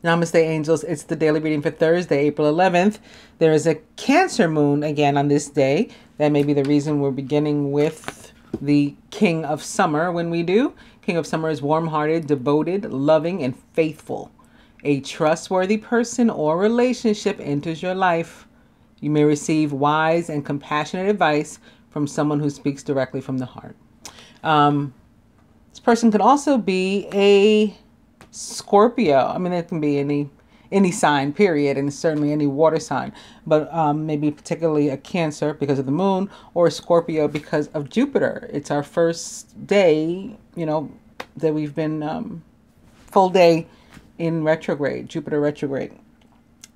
Namaste, angels. It's the daily reading for Thursday, April 11th. There is a Cancer moon again on this day. That may be the reason we're beginning with the King of Summer when we do. King of Summer is warm-hearted, devoted, loving, and faithful. A trustworthy person or relationship enters your life. You may receive wise and compassionate advice from someone who speaks directly from the heart. This person could also be a Scorpio. I mean, it can be any sign, period, and certainly any water sign, but maybe particularly a Cancer because of the moon, or a Scorpio because of Jupiter. It's our first day, that we've been full day in retrograde, Jupiter retrograde.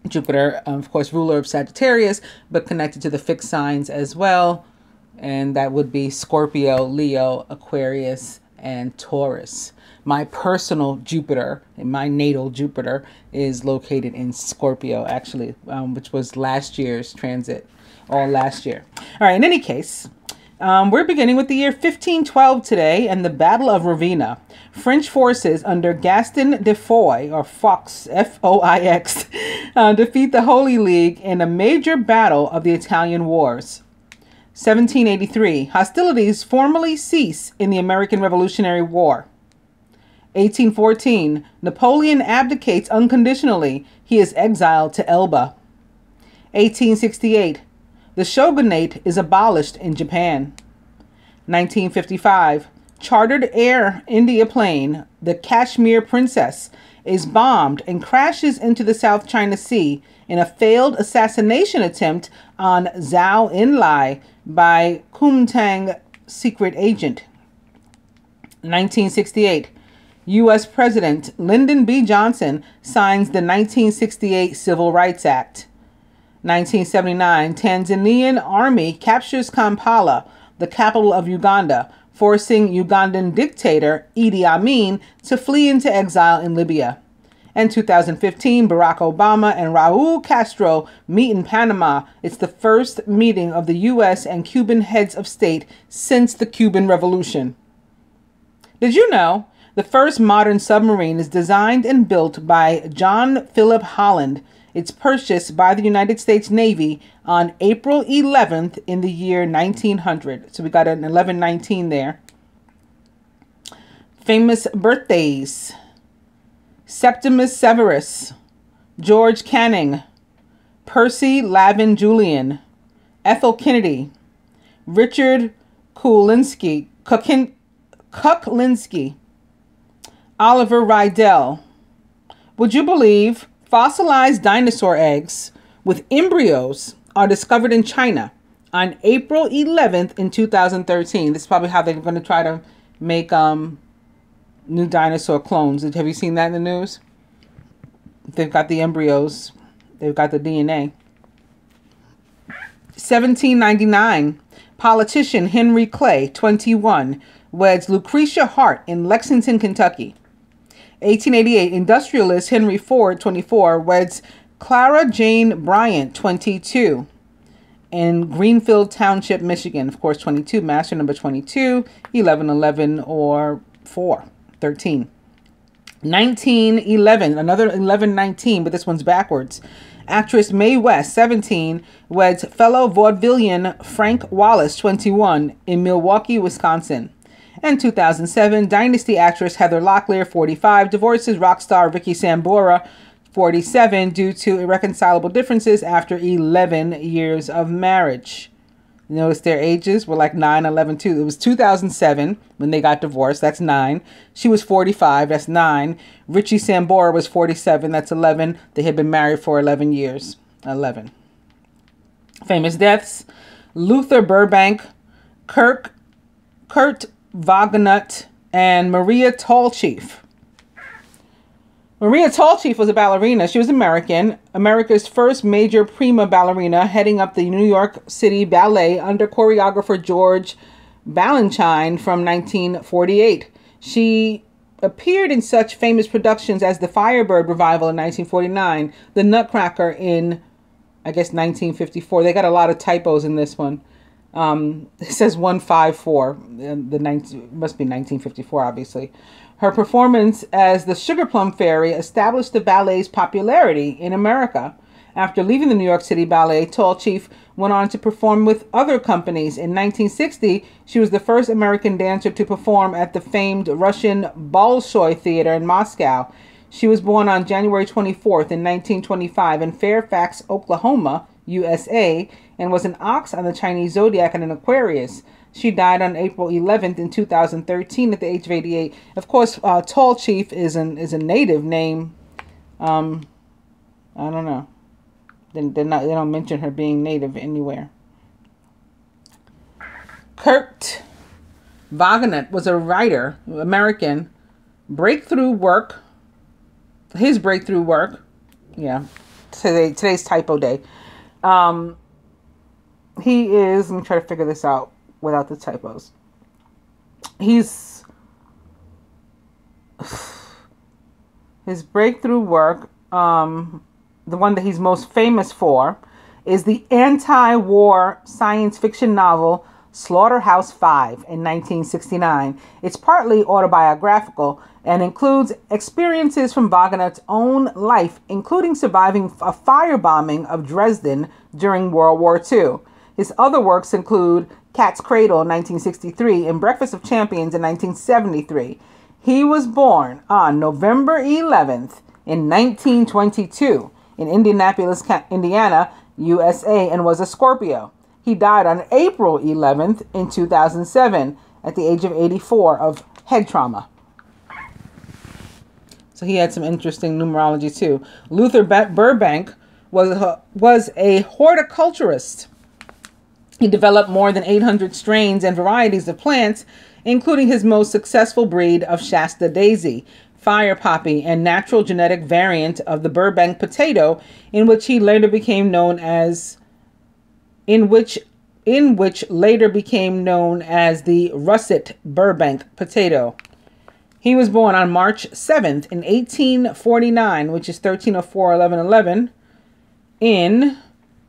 Jupiter, of course, ruler of Sagittarius, but connected to the fixed signs as well, and that would be Scorpio, Leo, Aquarius, and Taurus. My personal Jupiter, my natal Jupiter, is located in Scorpio, actually, which was last year's transit, all last year. All right, in any case, we're beginning with the year 1512 today and the Battle of Ravenna. French forces under Gaston de Foix, or Fox, F-O-I-X, defeat the Holy League in a major battle of the Italian Wars. 1783, hostilities formally cease in the American Revolutionary War. 1814, Napoleon abdicates unconditionally. He is exiled to Elba. 1868, the shogunate is abolished in Japan. 1955, chartered Air India plane, the Kashmir Princess, is bombed and crashes into the South China Sea in a failed assassination attempt on Zhou Enlai by Kuomintang secret agent. 1968, U.S. President Lyndon B. Johnson signs the 1968 Civil Rights Act. 1979, Tanzanian army captures Kampala, the capital of Uganda, forcing Ugandan dictator Idi Amin to flee into exile in Libya. And 2015, Barack Obama and Raul Castro meet in Panama. It's the first meeting of the U.S. and Cuban heads of state since the Cuban Revolution. Did you know the first modern submarine is designed and built by John Philip Holland? It's purchased by the United States Navy on April 11th in the year 1900. So we got an 1119 there. Famous birthdays: Septimus Severus, George Canning, Percy Lavin Julian, Ethel Kennedy, Richard Kuklinski, Oliver Rydell. Would you believe fossilized dinosaur eggs with embryos are discovered in China on April 11th in 2013? This is probably how they're going to try to make new dinosaur clones. Have you seen that in the news? They've got the embryos. They've got the DNA. 1799, politician Henry Clay, 21, weds Lucretia Hart in Lexington, Kentucky. 1888, industrialist Henry Ford, 24, weds Clara Jane Bryant, 22, in Greenfield Township, Michigan. Of course, 22, master number 22, 1111 or 413. 1911, another 1119, but this one's backwards. Actress Mae West, 17, weds fellow vaudevillian Frank Wallace, 21, in Milwaukee, Wisconsin. And 2007, Dynasty actress Heather Locklear, 45, divorces rock star Ricky Sambora, 47, due to irreconcilable differences after 11 years of marriage. Notice their ages were like 9, 11, 2. It was 2007 when they got divorced. That's 9. She was 45. That's 9. Richie Sambora was 47. That's 11. They had been married for 11 years. 11. Famous deaths: Luther Burbank, Kurt Vonnegut, and Maria Tallchief. Maria Tallchief was a ballerina. She was American, America's first major prima ballerina, heading up the New York City Ballet under choreographer George Balanchine from 1948. She appeared in such famous productions as the Firebird Revival in 1949, the Nutcracker in, I guess, 1954. They got a lot of typos in this one. It says 154. Must be 1954, obviously. Her performance as the Sugar Plum Fairy established the ballet's popularity in America. After leaving the New York City Ballet, Tall Chief went on to perform with other companies. In 1960, she was the first American dancer to perform at the famed Russian Bolshoi Theater in Moscow. She was born on January 24th in 1925 in Fairfax, Oklahoma, USA, and was an ox on the Chinese zodiac and an Aquarius. She died on April 11th in 2013 at the age of 88. Of course, Tall Chief is a native name. I don't know. They don't mention her being native anywhere. Kurt Vonnegut was a writer, American. His breakthrough work. Yeah, today's typo day. He is. Let me try to figure this out without the typos. His breakthrough work. The one that he's most famous for is the anti-war science fiction novel Slaughterhouse-Five in 1969. It's partly autobiographical and includes experiences from Vonnegut's own life, including surviving a firebombing of Dresden during World War II. His other works include Cat's Cradle in 1963 and Breakfast of Champions in 1973. He was born on November 11th in 1922. In Indianapolis, Indiana, USA, and was a Scorpio. He died on April 11th in 2007 at the age of 84 of head trauma. So he had some interesting numerology too. Luther Burbank was a horticulturist. He developed more than 800 strains and varieties of plants, including his most successful breed of Shasta Daisy, fire poppy, and natural genetic variant of the Burbank potato, in which later became known as the russet Burbank potato. He was born on March 7th in 1849, which is 1304-1111, in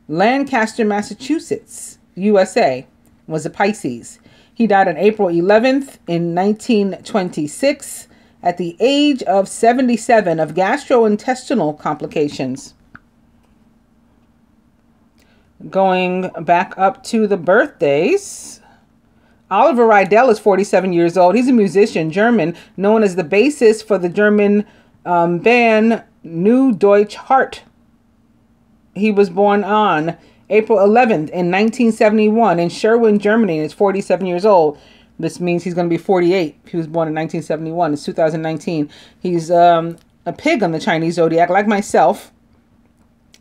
Lancaster, Massachusetts, USA. Was a Pisces. He died on April 11th in 1926. At the age of 77 of gastrointestinal complications. Going back up to the birthdays. Oliver Rydell is 47 years old. He's a musician, German, known as the bassist for the German band New Deutsche Hart. He was born on April 11th in 1971 in Sherwin, Germany, and is 47 years old. This means he's going to be 48. He was born in 1971. It's 2019. He's a pig on the Chinese zodiac, like myself.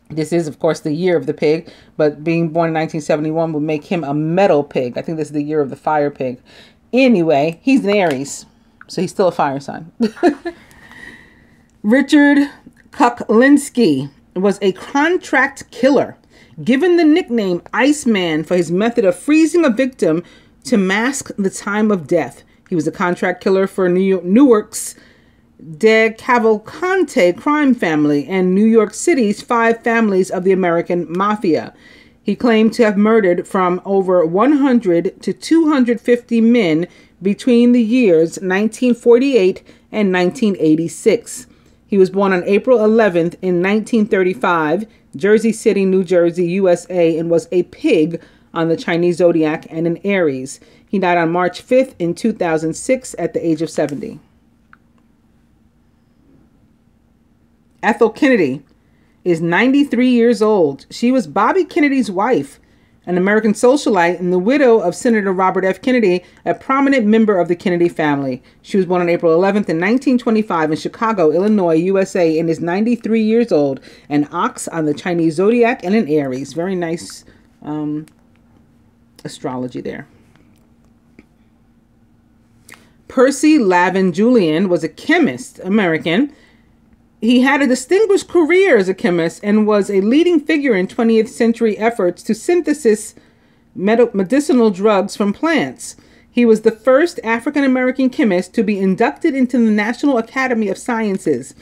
This is, of course, the year of the pig, but being born in 1971 would make him a metal pig. I think this is the year of the fire pig. Anyway, he's an Aries, so he's still a fire sign. Richard Kuklinski was a contract killer, given the nickname Iceman for his method of freezing a victim to mask the time of death. He was a contract killer for Newark's De Cavalcante crime family and New York City's 5 families of the American Mafia. He claimed to have murdered from over 100 to 250 men between the years 1948 and 1986. He was born on April 11th in 1935, Jersey City, New Jersey, USA, and was a pig on the Chinese zodiac and an Aries. He died on March 5th in 2006 at the age of 70. Ethel Kennedy is 93 years old. She was Bobby Kennedy's wife, an American socialite and the widow of Senator Robert F. Kennedy, a prominent member of the Kennedy family. She was born on April 11th in 1925 in Chicago, Illinois, USA, and is 93 years old, an ox on the Chinese zodiac and an Aries. Very nice astrology there. Percy Lavin Julian was a chemist, American. He had a distinguished career as a chemist and was a leading figure in 20th century efforts to synthesize medicinal drugs from plants. He was the first African-American chemist to be inducted into the National Academy of Sciences.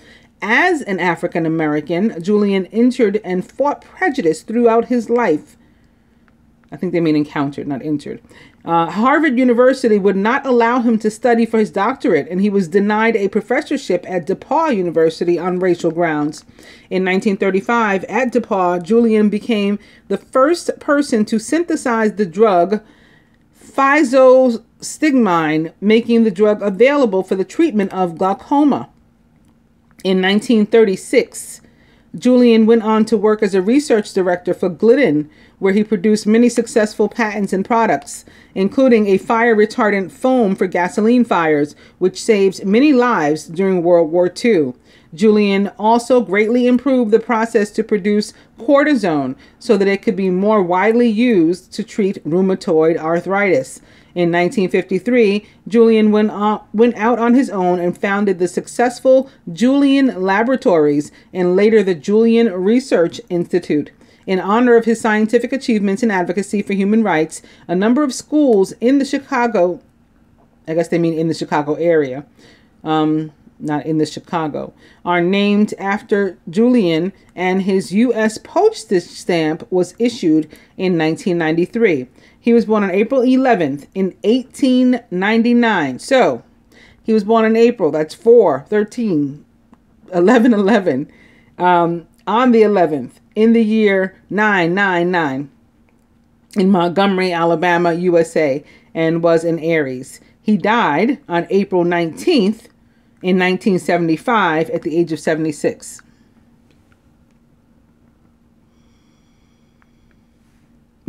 As an African-American, Julian entered and fought prejudice throughout his life. I think they mean encountered, not injured. Harvard University would not allow him to study for his doctorate, and he was denied a professorship at DePauw University on racial grounds. In 1935, at DePauw, Julian became the first person to synthesize the drug physostigmine, making the drug available for the treatment of glaucoma. In 1936, Julian went on to work as a research director for Glidden, where he produced many successful patents and products, including a fire retardant foam for gasoline fires, which saves many lives during World War II. Julian also greatly improved the process to produce cortisone so that it could be more widely used to treat rheumatoid arthritis. In 1953, Julian went out on his own and founded the successful Julian Laboratories and later the Julian Research Institute. In honor of his scientific achievements and advocacy for human rights, a number of schools in the Chicago, I guess they mean in the Chicago area, not in the Chicago, are named after Julian, and his U.S. postage stamp was issued in 1993. He was born on April 11th in 1899. So he was born in April. That's 4/13, 11/11. On the 11th in the year 999 in Montgomery, Alabama, USA, and was an Aries. He died on April 19th in 1975 at the age of 76.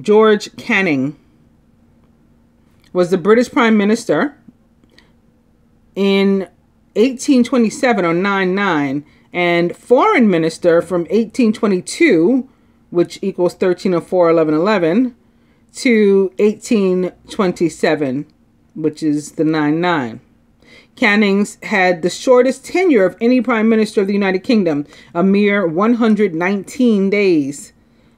George Canning was the British Prime Minister in 1827 or 99 and Foreign Minister from 1822, which equals 1304, 1111, to 1827, which is the 99. Canning's had the shortest tenure of any Prime Minister of the United Kingdom, a mere 119 days.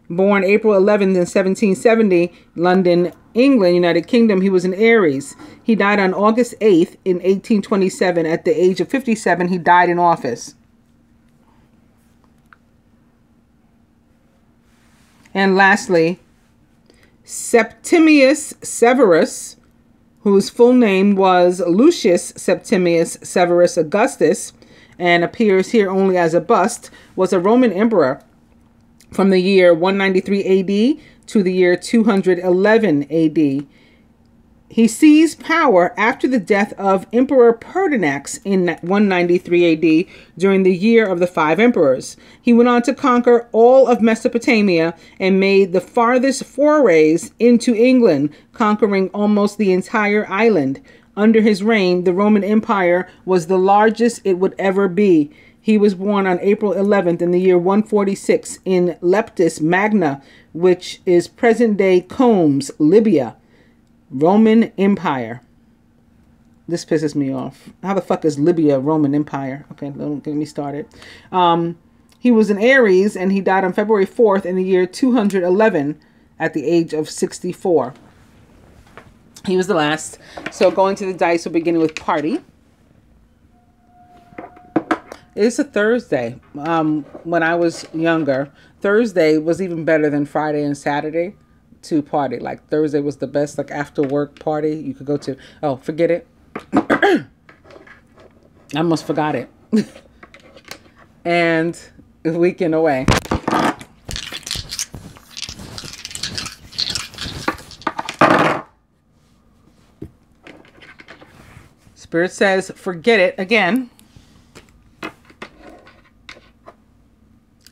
Born April 11th in 1770, London, England, United Kingdom, he was an Aries. He died on August 8th in 1827. At the age of 57, he died in office. And lastly, Septimius Severus, whose full name was Lucius Septimius Severus Augustus, and appears here only as a bust, was a Roman emperor from the year 193 AD to the year 211 AD. He seized power after the death of Emperor Pertinax in 193 AD during the year of the five emperors. He went on to conquer all of Mesopotamia and made the farthest forays into England, conquering almost the entire island. Under his reign, the Roman Empire was the largest it would ever be. He was born on April 11th in the year 146 in Leptis Magna, which is present-day Combs, Libya. Roman Empire. This pisses me off. How the fuck is Libya Roman Empire? Okay, don't get me started. He was an Aries, and he died on February 4th in the year 211 at the age of 64. He was the last. So going to the dice, we're beginning with party. It's a Thursday. When I was younger, Thursday was even better than Friday and Saturday to party. Like Thursday was the best, like after work party you could go to. Oh, forget it. I almost forgot it. And the weekend away. Spirit says, forget it again.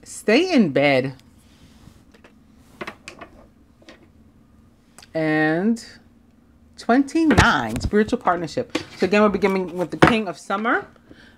Stay in bed. And 29, spiritual partnership. So again, we're beginning with the King of Summer.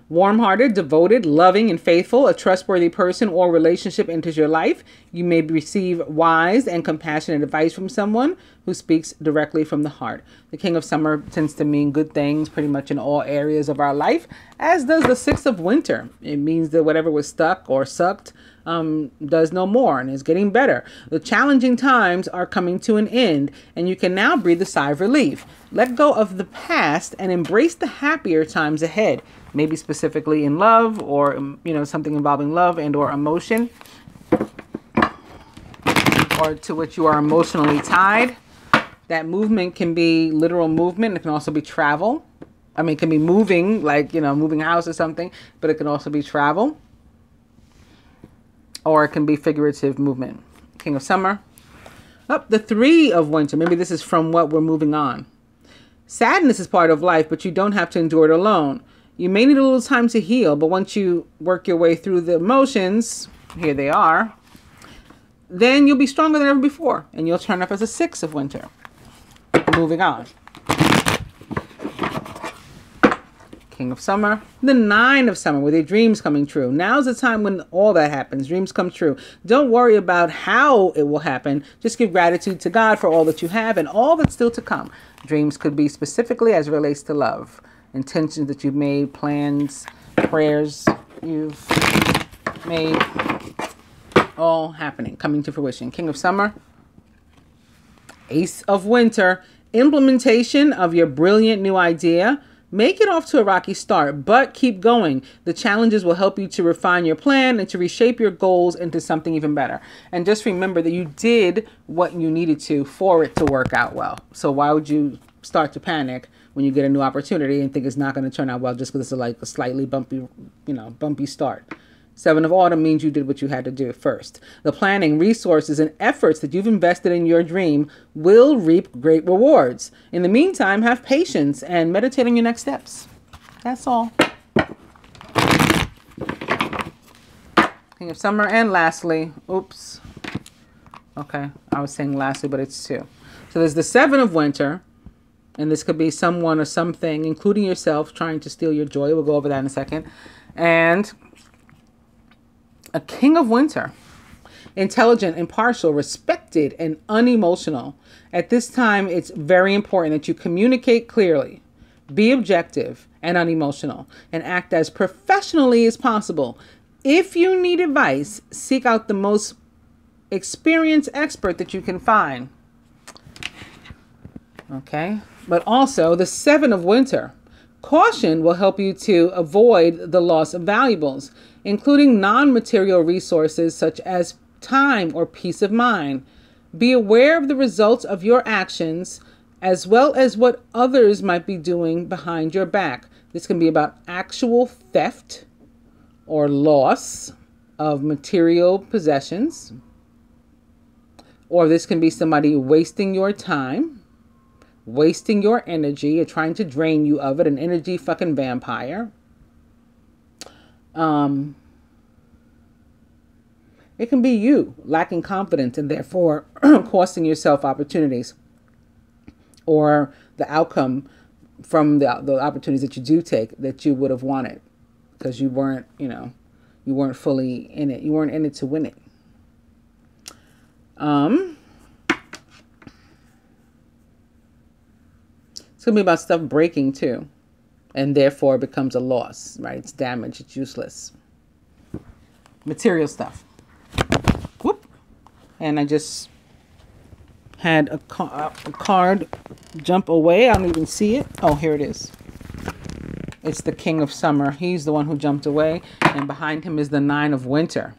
Warm-hearted, devoted, loving, and faithful, a trustworthy person or relationship enters your life. You may receive wise and compassionate advice from someone who speaks directly from the heart. The King of Summer tends to mean good things pretty much in all areas of our life, as does the Six of Winter. It means that whatever was stuck or sucked does no more and is getting better. The challenging times are coming to an end, and you can now breathe a sigh of relief. Let go of the past and embrace the happier times ahead. Maybe specifically in love, or something involving love and or emotion, or or to which you are emotionally tied. That movement can be literal movement. It can also be travel. I mean, it can be moving, like, you know, moving house or something, but it can also be travel. Or it can be figurative movement. King of Summer. Up the 3 of Winter. Maybe this is from what we're moving on. Sadness is part of life, but you don't have to endure it alone. You may need a little time to heal, but once you work your way through the emotions, here they are, then you'll be stronger than ever before, and you'll turn up as a 6 of Winter. Moving on. King of Summer. The 9 of Summer, with your dreams coming true. Now's the time when all that happens. Dreams come true. Don't worry about how it will happen. Just give gratitude to God for all that you have and all that's still to come. Dreams could be specifically as it relates to love. Intentions that you've made, plans, prayers you've made, all happening, coming to fruition. King of Summer. Ace of Winter. Implementation of your brilliant new idea. Make it off to a rocky start, but keep going. The challenges will help you to refine your plan and to reshape your goals into something even better. And just remember that you did what you needed to for it to work out well. So why would you start to panic when you get a new opportunity and think it's not going to turn out well just because it's like a slightly bumpy, bumpy start? 7 of Autumn means you did what you had to do first. The planning, resources, and efforts that you've invested in your dream will reap great rewards. In the meantime, have patience and meditate on your next steps. That's all. King of Summer. And lastly, oops. Okay, I was saying lastly, but it's 2. So there's the 7 of Winter. And this could be someone or something, including yourself, trying to steal your joy. We'll go over that in a second. And a King of Winter. Intelligent, impartial, respected, and unemotional. At this time, it's very important that you communicate clearly, be objective and unemotional, and act as professionally as possible. If you need advice, seek out the most experienced expert that you can find. Okay? But also, the 7 of Winter. Caution will help you to avoid the loss of valuables, including non-material resources such as time or peace of mind. Be aware of the results of your actions as well as what others might be doing behind your back. This can be about actual theft or loss of material possessions, or this can be somebody wasting your time, wasting your energy, or trying to drain you of it, an energy fucking vampire. It can be you lacking confidence and therefore costing yourself opportunities, or the outcome from the opportunities that you do take that you would have wanted because you weren't, you weren't fully in it. You weren't in it to win it. It's going to be about stuff breaking too, and therefore it becomes a loss, right? It's damage. It's useless. Material stuff. Whoop. And I just had a card jump away. I don't even see it. Oh, here it is. It's the King of Summer. He's the one who jumped away, and behind him is the 9 of Winter.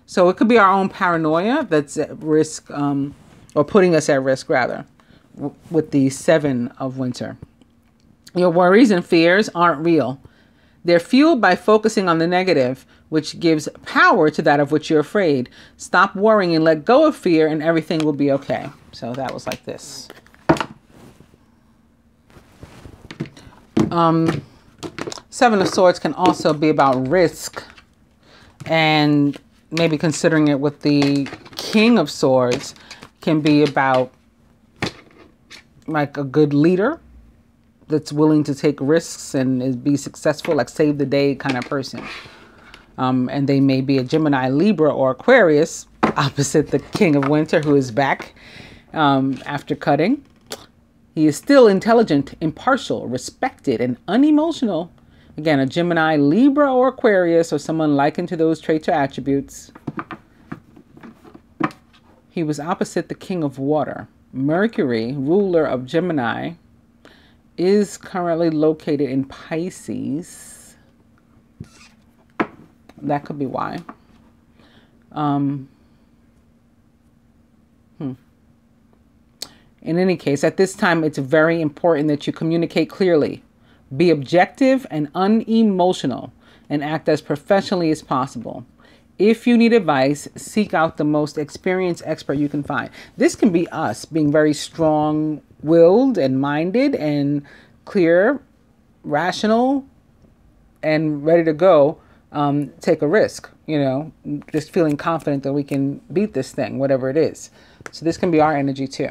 So it could be our own paranoia that's at risk, or putting us at risk rather, with the 7 of Winter. Your worries and fears aren't real. They're fueled by focusing on the negative, which gives power to that of which you're afraid. Stop worrying and let go of fear, and everything will be okay. So that was like this. 7 of Swords can also be about risk, and maybe considering it with the King of Swords can be about like a good leader that's willing to take risks and be successful, like save the day kind of person. And they may be a Gemini, Libra, or Aquarius, opposite the King of Winter, who is back after cutting. He is still intelligent, impartial, respected, and unemotional. Again, a Gemini, Libra, or Aquarius, or someone likened to those traits or attributes. He was opposite the King of Water. Mercury, ruler of Gemini, is currently located in Pisces. That could be why. In any case, at this time, it's very important that you communicate clearly, be objective and unemotional, and act as professionally as possible. If you need advice, seek out the most experienced expert you can find. This can be us being very strong-willed and minded and clear, rational, and ready to go. Take a risk, just feeling confident that we can beat this thing, whatever it is. So this can be our energy too.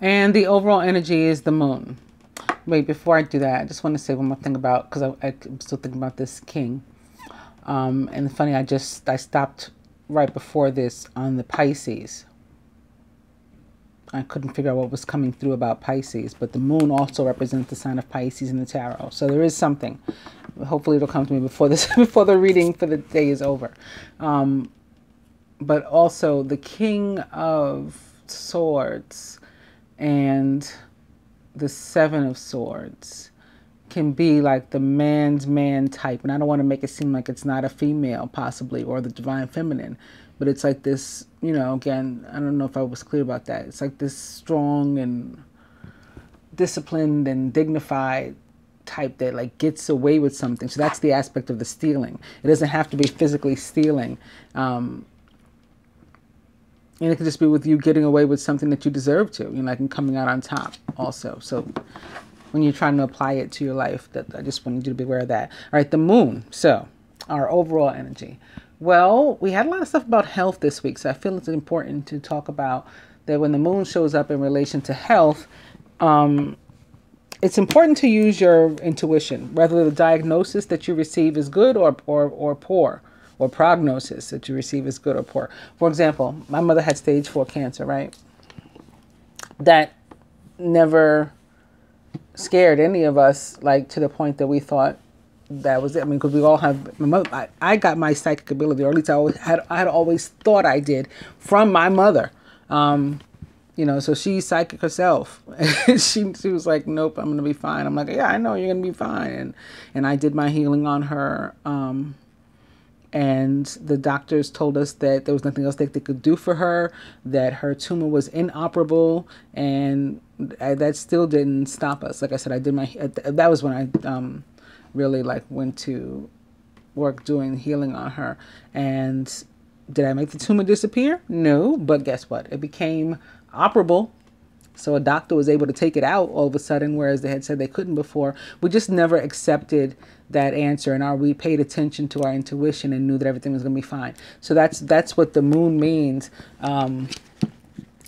And the overall energy is the moon. Wait, before I do that, I just want to say one more thing about, because I'm still thinking about this king. And funny, I stopped right before this on the Pisces. I couldn't figure out what was coming through about Pisces, but the moon also represents the sign of Pisces in the tarot. So there is something. Hopefully it'll come to me before the reading for the day is over. But also the King of Swords and the Seven of Swords can be like the man's man type. And I don't want to make it seem like it's not a female possibly, or the divine feminine, but it's like this, again, I don't know if I was clear about that. It's like this strong and disciplined and dignified type that like gets away with something. So that's the aspect of the stealing. It doesn't have to be physically stealing. And it could just be with you getting away with something that you deserve to, like, and coming out on top also. So when you're trying to apply it to your life, that I just wanted you to be aware of that. All right, the moon. So our overall energy. Well, we had a lot of stuff about health this week, so I feel it's important to talk about that when the moon shows up in relation to health. It's important to use your intuition, whether the diagnosis that you receive is good or poor, or prognosis that you receive is good or poor. For example, my mother had stage 4 cancer, right? That never scared any of us, like, to the point that we thought that was it. I mean, because we all have, I got my psychic ability, or at least I had always thought I did, from my mother. So she's psychic herself. she was like, nope, I'm going to be fine. I'm like, yeah, I know you're going to be fine. And I did my healing on her. And the doctors told us that there was nothing else they could do for her, that her tumor was inoperable, and that still didn't stop us. Like I said, that was when I really went to work doing healing on her. And did I make the tumor disappear? No, but guess what? It became operable. So a doctor was able to take it out all of a sudden, whereas they had said they couldn't before. We just never accepted that answer, and we paid attention to our intuition and knew that everything was going to be fine. So that's what the moon means.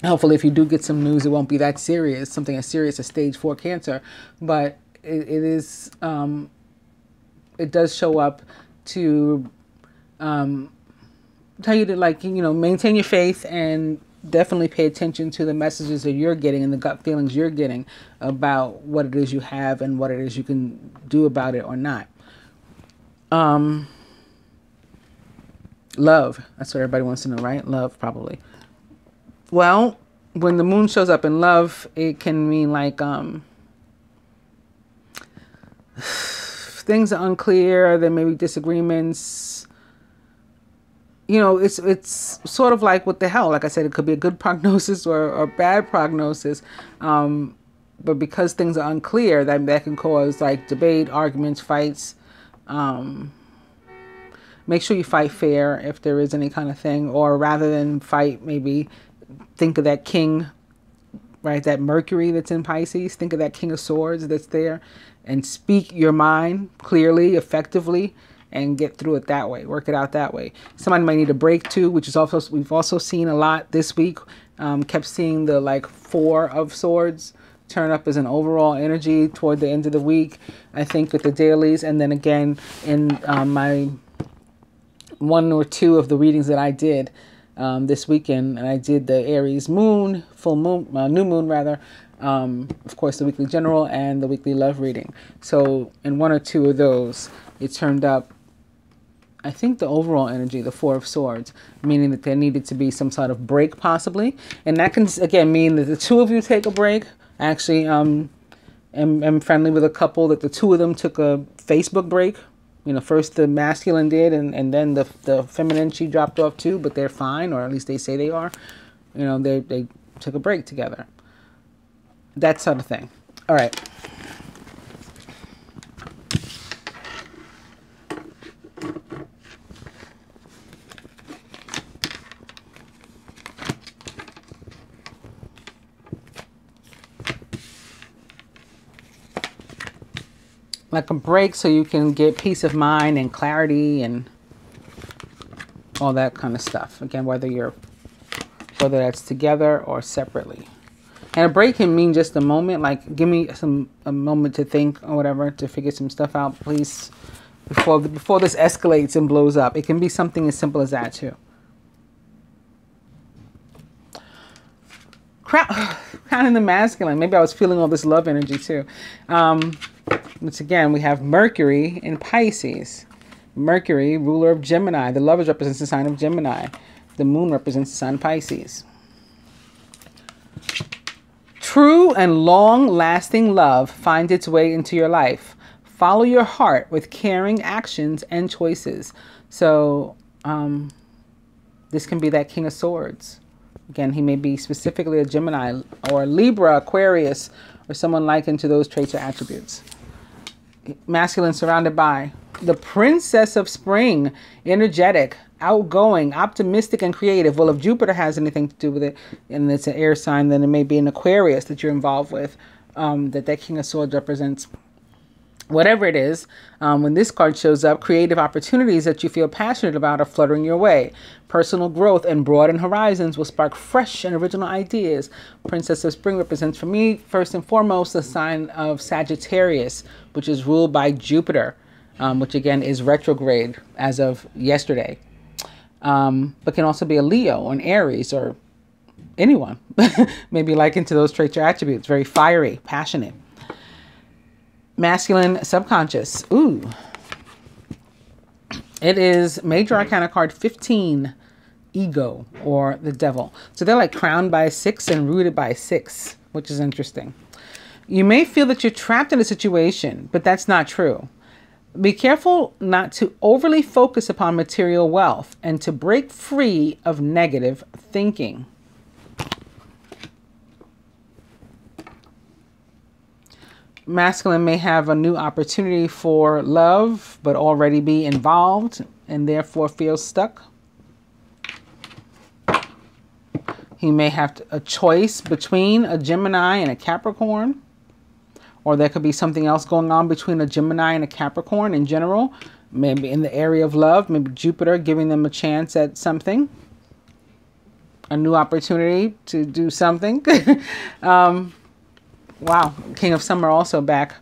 Hopefully, if you do get some news, it won't be that serious, something as serious as stage 4 cancer. But it is, it does show up to tell you to maintain your faith and definitely pay attention to the messages that you're getting and the gut feelings you're getting about what it is you have and what it is you can do about it or not. Love. That's what everybody wants to know, right? Love, probably. Well, when the moon shows up in love, it can mean things are unclear. There may be disagreements. It's sort of like, what the hell? Like I said, it could be a good prognosis or a bad prognosis. But because things are unclear, that can cause debate, arguments, fights. Make sure you fight fair if there is any kind of thing. Or rather than fight, maybe think of that king, right? That Mercury that's in Pisces. Think of that King of Swords that's there. And speak your mind clearly, effectively, and get through it that way. Work it out that way. Somebody might need a break too, which is also, we've also seen a lot this week. Kept seeing the 4 of Swords turn up as an overall energy toward the end of the week, I think, with the dailies. And then again in my 1 or 2 of the readings that I did this weekend, and I did the Aries moon, full moon, new moon rather, of course the weekly general and the weekly love reading. So in 1 or 2 of those, it turned up, I think, the overall energy, the 4 of Swords, meaning that there needed to be some sort of break possibly. And that can, again, mean that the 2 of you take a break. Actually, am friendly with a couple that the 2 of them took a Facebook break, You know, first the masculine did, and then the feminine, she dropped off too, but they're fine, or at least they say they are. You know, they took a break together. That sort of thing. All right. Like a break so you can get peace of mind and clarity and all that kind of stuff. Again, whether that's together or separately. And a break can mean just a moment, like give me a moment to think or whatever, to figure some stuff out, please, before this escalates and blows up. It can be something as simple as that too. Crowning the masculine. Maybe I was feeling all this love energy too. Once again, we have Mercury in Pisces. Mercury, ruler of Gemini. The lovers represents the sign of Gemini. The moon represents the sign of Pisces. True and long-lasting love finds its way into your life. Follow your heart with caring actions and choices. So this can be that King of Swords. Again, he may be specifically a Gemini or Libra, Aquarius, or someone likened to those traits or attributes. Masculine surrounded by the Princess of Spring, energetic, outgoing, optimistic, and creative. Well, if Jupiter has anything to do with it, and it's an air sign, then it may be an Aquarius that you're involved with, that King of Swords represents. Whatever it is, when this card shows up, creative opportunities that you feel passionate about are fluttering your way. Personal growth and broadened horizons will spark fresh and original ideas. Princess of Spring represents, for me, first and foremost, the sign of Sagittarius, which is ruled by Jupiter, which again is retrograde as of yesterday. But can also be a Leo or an Aries or anyone. Maybe likened to those traits or attributes. Very fiery, passionate. Masculine subconscious. Ooh. It is Major Arcana card 15, Ego, or the Devil. So they're like crowned by a 6 and rooted by a 6, which is interesting. You may feel that you're trapped in a situation, but that's not true. Be careful not to overly focus upon material wealth and to break free of negative thinking. Masculine may have a new opportunity for love, but already be involved and therefore feel stuck. He may have a choice between a Gemini and a Capricorn, or there could be something else going on between a Gemini and a Capricorn in general, maybe in the area of love, maybe Jupiter giving them a chance at something, a new opportunity to do something. Wow, King of Summer also back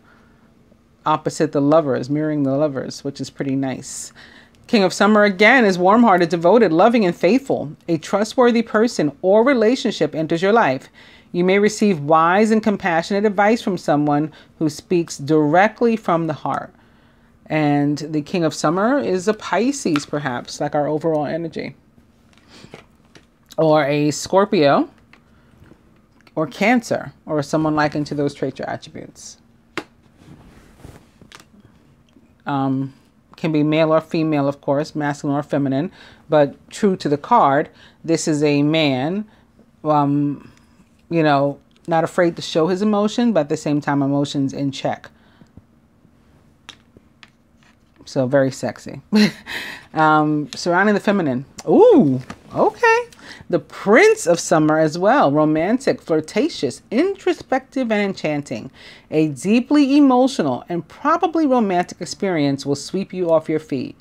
opposite the Lovers, mirroring the Lovers, which is pretty nice. King of Summer again is warm-hearted, devoted, loving, and faithful. A trustworthy person or relationship enters your life. You may receive wise and compassionate advice from someone who speaks directly from the heart. And the King of Summer is a Pisces, perhaps, like our overall energy. Or a Scorpio. Or Cancer, or someone likened to those traits or attributes. Can be male or female, of course, masculine or feminine, but true to the card, this is a man, you know, not afraid to show his emotion, but at the same time, emotions in check. So very sexy. Surrounding the feminine. Ooh, okay. The Prince of Summer as well. Romantic, flirtatious, introspective, and enchanting. A deeply emotional and probably romantic experience will sweep you off your feet.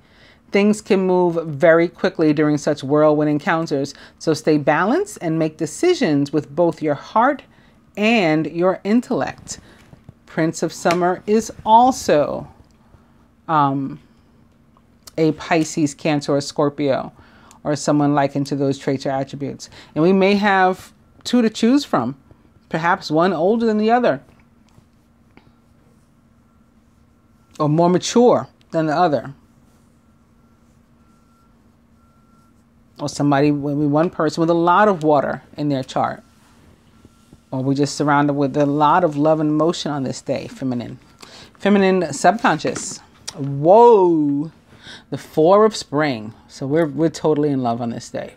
Things can move very quickly during such whirlwind encounters, so stay balanced and make decisions with both your heart and your intellect. Prince of Summer is also a Pisces, Cancer, or Scorpio, or someone likened to those traits or attributes. And we may have two to choose from, perhaps one older than the other, or more mature than the other. Or somebody, maybe one person with a lot of water in their chart. Or we're just surrounded with a lot of love and emotion on this day, feminine. Feminine subconscious. Whoa. The Four of Spring. So we're totally in love on this day.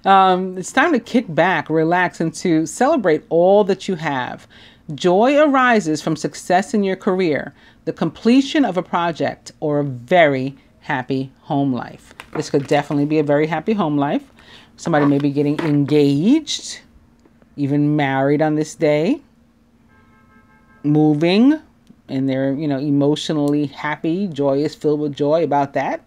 It's time to kick back, relax, and to celebrate all that you have. Joy arises from success in your career, the completion of a project, or a very happy home life. This could definitely be a very happy home life. Somebody may be getting engaged, even married on this day, moving, and they're, emotionally happy, joyous, filled with joy about that.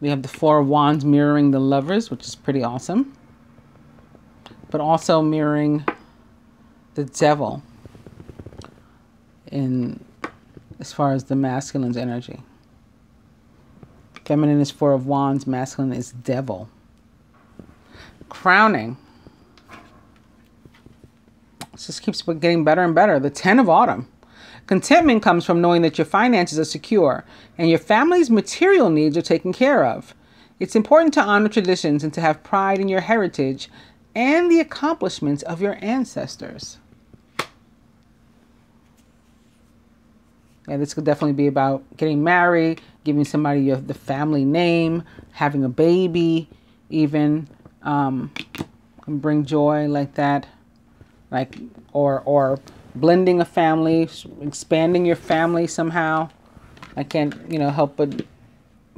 We have the Four of Wands mirroring the Lovers, which is pretty awesome. But also mirroring the Devil in as far as the masculine's energy. Feminine is Four of Wands, masculine is Devil. Crowning. It just keeps getting better and better. The Ten of Autumn. Contentment comes from knowing that your finances are secure and your family's material needs are taken care of. It's important to honor traditions and to have pride in your heritage and the accomplishments of your ancestors. Yeah, this could definitely be about getting married, giving somebody the family name, having a baby, even can bring joy like that, or blending a family, expanding your family somehow. I can't, help but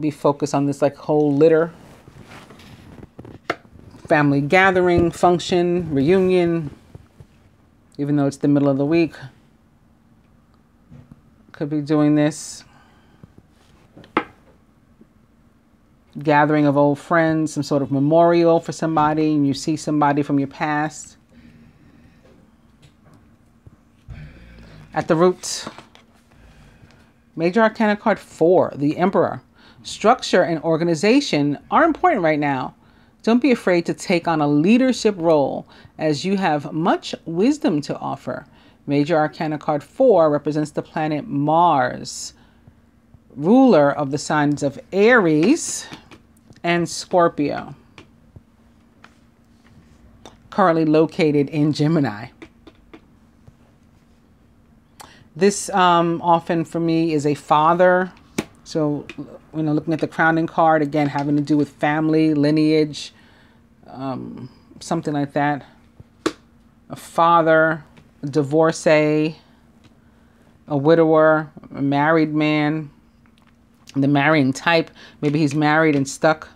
be focused on this whole litter. Family gathering, function, reunion, even though it's the middle of the week. Could be doing this. Gathering of old friends, some sort of memorial for somebody, and you see somebody from your past. At the root, Major Arcana card 4, the Emperor. Structure and organization are important right now. Don't be afraid to take on a leadership role as you have much wisdom to offer. Major Arcana card 4 represents the planet Mars, ruler of the signs of Aries and Scorpio. Currently located in Gemini. This often for me is a father. So, looking at the crowning card, again, having to do with family, lineage, something like that. A father, a divorcee, a widower, a married man, the marrying type. Maybe he's married and stuck,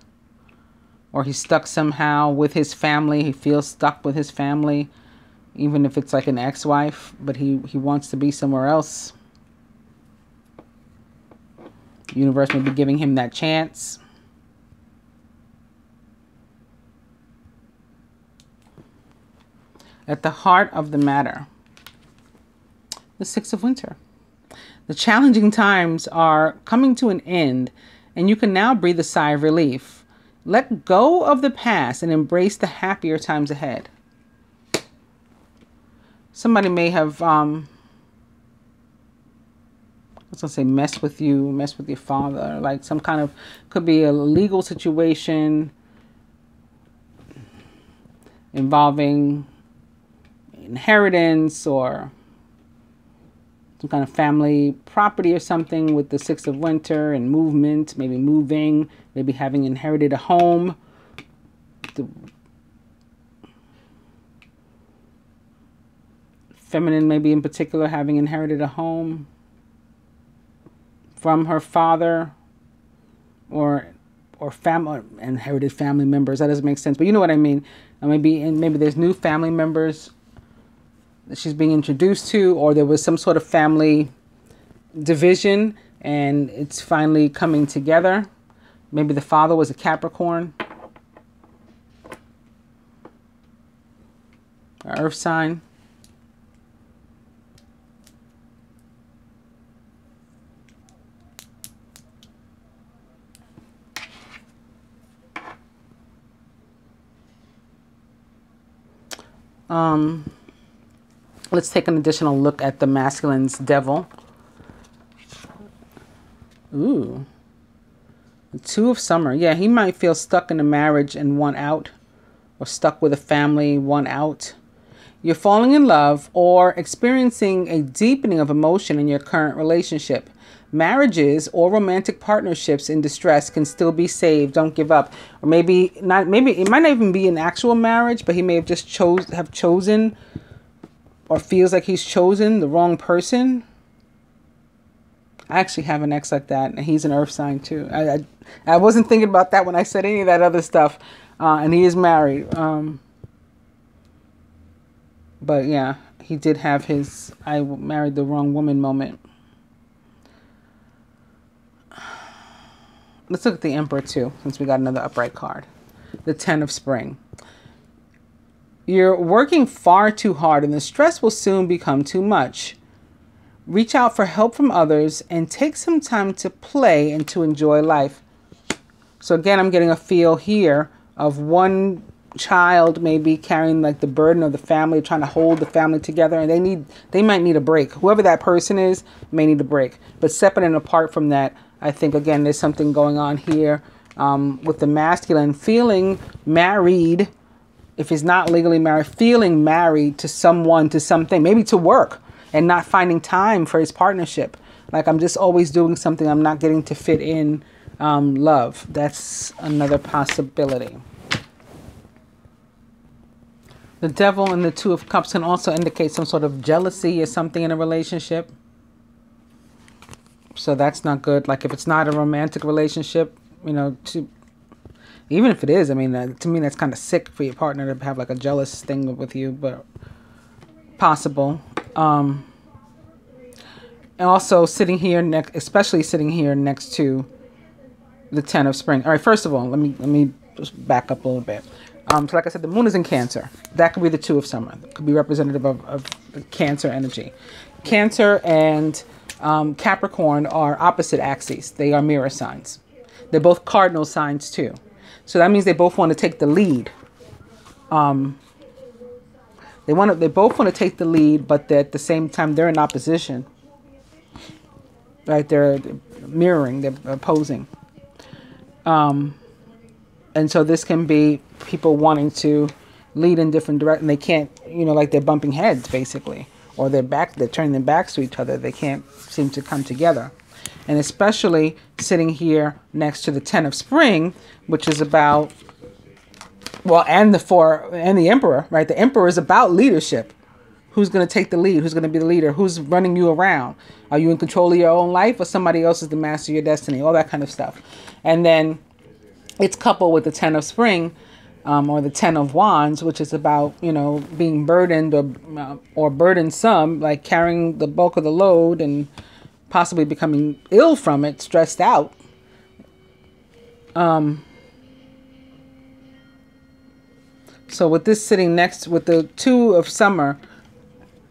or he's stuck somehow with his family. He feels stuck with his family. Even if it's like an ex-wife, but he wants to be somewhere else. The universe may be giving him that chance. At the heart of the matter, the Six of Winter. The challenging times are coming to an end, and you can now breathe a sigh of relief. Let go of the past and embrace the happier times ahead. Somebody may have, I was going to say mess with your father. Like some kind of, could be a legal situation involving inheritance or some kind of family property or something with the Six of Winter and movement, maybe moving, maybe having inherited a home. Feminine, maybe in particular, having inherited a home from her father or inherited family members. That doesn't make sense, but you know what I mean. Maybe there's new family members that she's being introduced to, or there was some sort of family division and it's finally coming together. Maybe the father was a Capricorn, an earth sign. Let's take an additional look at the masculine's Devil. Ooh. The Two of Summer. Yeah, he might feel stuck in a marriage and want out, or stuck with a family, want out. You're falling in love or experiencing a deepening of emotion in your current relationship. Marriages or romantic partnerships in distress can still be saved. Don't give up. Or maybe not, maybe it might not even be an actual marriage, but he may have just chosen or feels like he's chosen the wrong person. I actually have an ex like that, and he's an earth sign too. I wasn't thinking about that when I said any of that other stuff, and he is married. But yeah, he did have his I married the wrong woman moment. Let's look at the Emperor too, since we got another upright card. The Ten of Spring. You're working far too hard and the stress will soon become too much. Reach out for help from others and take some time to play and to enjoy life. So again, I'm getting a feel here of one child maybe carrying like the burden of the family, trying to hold the family together, and they might need a break. Whoever that person is may need a break. But separate and apart from that, I think again there's something going on here with the masculine feeling married. If he's not legally married, feeling married to someone, to something, maybe to work, and not finding time for his partnership. Like, I'm just always doing something, I'm not getting to fit in love. That's another possibility. The Devil and the Two of Cups can also indicate some sort of jealousy or something in a relationship. So that's not good. Like, if it's not a romantic relationship, you know, even if it is, I mean, to me, that's kind of sick for your partner to have like a jealous thing with you, but possible. And also sitting here especially sitting here next to the Ten of Spring. All right, first of all, let me just back up a little bit. So like I said, the moon is in Cancer. That could be the Two of Summer. It could be representative of Cancer energy. Cancer and Capricorn are opposite axes. They are mirror signs. They're both cardinal signs too. So that means they both want to take the lead. They both want to take the lead, but at the same time they're in opposition. Right? They're mirroring, they're opposing. And so this can be people wanting to lead in different directions. They can't, you know, like they're bumping heads basically, or they're turning their backs to each other. They can't seem to come together. And especially sitting here next to the Ten of Spring, which is about, well, and the Emperor, right? The Emperor is about leadership. Who's going to take the lead? Who's going to be the leader? Who's running you around? Are you in control of your own life, or somebody else is the master of your destiny? All that kind of stuff. And then it's coupled with the Ten of Spring, or the Ten of Wands, which is about, you know, being burdened or burdensome, like carrying the bulk of the load and possibly becoming ill from it, stressed out. So with this sitting next, with the Two of Summer,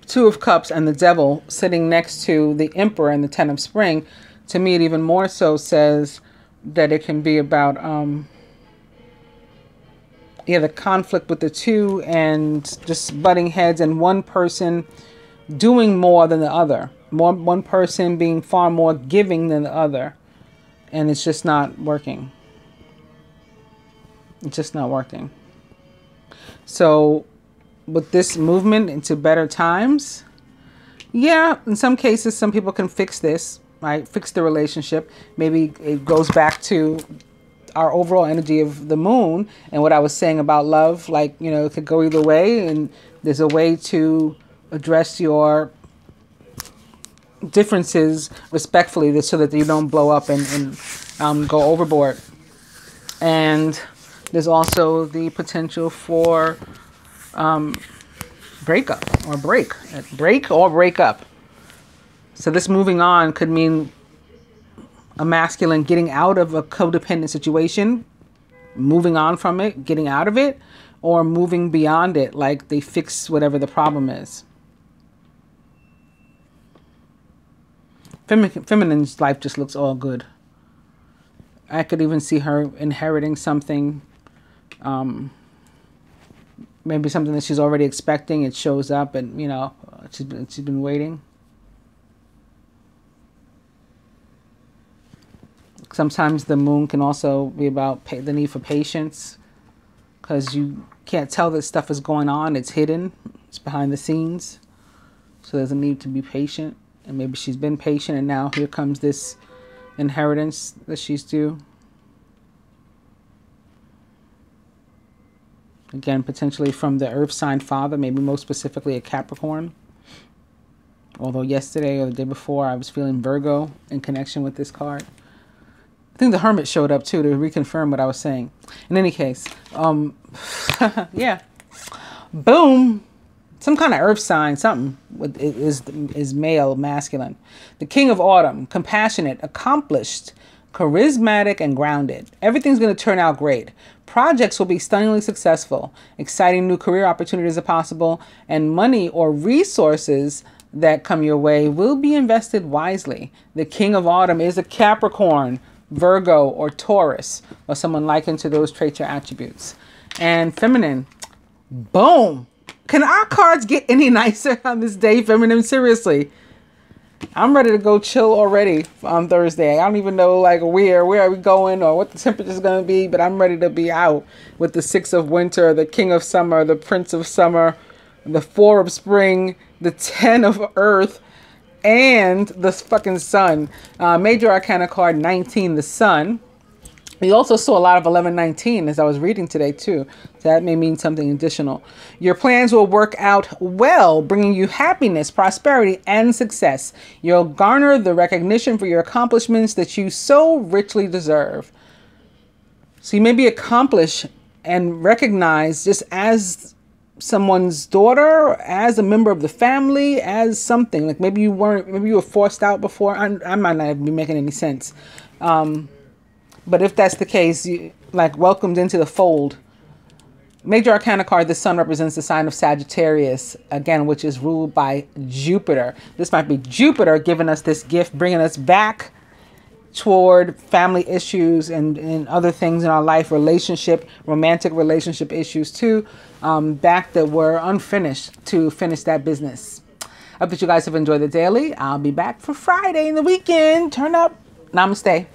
Two of Cups, and the Devil sitting next to the Emperor and the Ten of Spring, to me it even more so says that it can be about the conflict with the two and just butting heads, and one person doing more than the other. One person being far more giving than the other. And it's just not working. It's just not working. So with this movement into better times, yeah, in some cases, some people can fix this, right? Fix the relationship. Maybe it goes back to our overall energy of the moon and what I was saying about love. Like, you know, it could go either way, and there's a way to address your differences respectfully so that you don't blow up and go overboard. And there's also the potential for breakup or break or break up. So this moving on could mean a masculine getting out of a codependent situation, moving on from it, getting out of it, or moving beyond it, like they fix whatever the problem is. Feminine's life just looks all good. I could even see her inheriting something, maybe something that she's already expecting. It shows up, and you know, she's been waiting. Sometimes the moon can also be about the need for patience, because you can't tell that stuff is going on. It's hidden. It's behind the scenes. So there's a need to be patient. And maybe she's been patient and now here comes this inheritance that she's due. Again, potentially from the earth sign father, maybe most specifically a Capricorn. Although yesterday or the day before, I was feeling Virgo in connection with this card. I think the Hermit showed up too to reconfirm what I was saying. In any case, yeah. Boom. Some kind of earth sign, something is male, masculine. The King of Autumn, compassionate, accomplished, charismatic, and grounded. Everything's going to turn out great. Projects will be stunningly successful. Exciting new career opportunities are possible, and money or resources that come your way will be invested wisely. The King of Autumn is a Capricorn, Virgo, or Taurus, or someone likened to those traits or attributes. And feminine, boom. Can our cards get any nicer on this day, feminine? Seriously. I'm ready to go chill already on Thursday. I don't even know like where are we going or what the temperature is going to be, but I'm ready to be out with the 6 of winter, the King of summer, the Prince of summer, the 4 of spring, the 10 of earth, and the fucking sun. Major Arcana card 19, the sun. We also saw a lot of 1119 as I was reading today too. So that may mean something additional. Your plans will work out well, bringing you happiness, prosperity, and success. You'll garner the recognition for your accomplishments that you so richly deserve. So you may be accomplished and recognized just as someone's daughter, as a member of the family, as something. Like maybe you were forced out before. I might not be making any sense. But if that's the case, you like welcomed into the fold. Major Arcana card, the sun represents the sign of Sagittarius, again, which is ruled by Jupiter. This might be Jupiter giving us this gift, bringing us back toward family issues and other things in our life, romantic relationship issues too, back that were unfinished to finish that business. I hope that you guys have enjoyed the daily. I'll be back for Friday and the weekend. Turn up. Namaste.